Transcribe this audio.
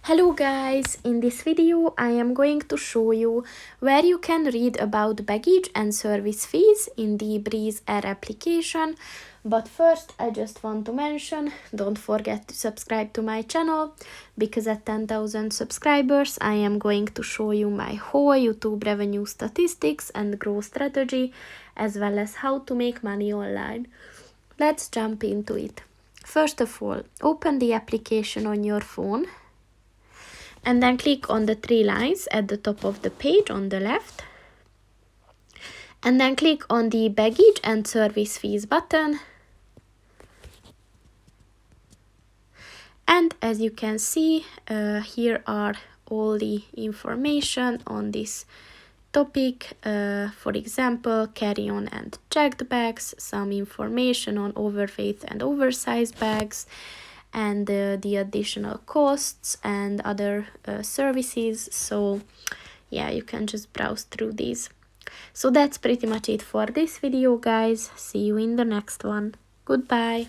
Hello guys, in this video I am going to show you where you can read about baggage and service fees in the Breeze Air application. But first I just want to mention, don't forget to subscribe to my channel, because at 10,000 subscribers I am going to show you my whole YouTube revenue statistics and growth strategy, as well as how to make money online. Let's jump into it. First of all, open the application on your phone and then click on the three lines at the top of the page on the left, and then click on the baggage and service fees button. And as you can see, here are all the information on this topic. For example, carry-on and checked bags, some information on overweight and oversized bags, and the additional costs and other services. So yeah, you can just browse through these. So that's pretty much it for this video, guys. See you in the next one. Goodbye.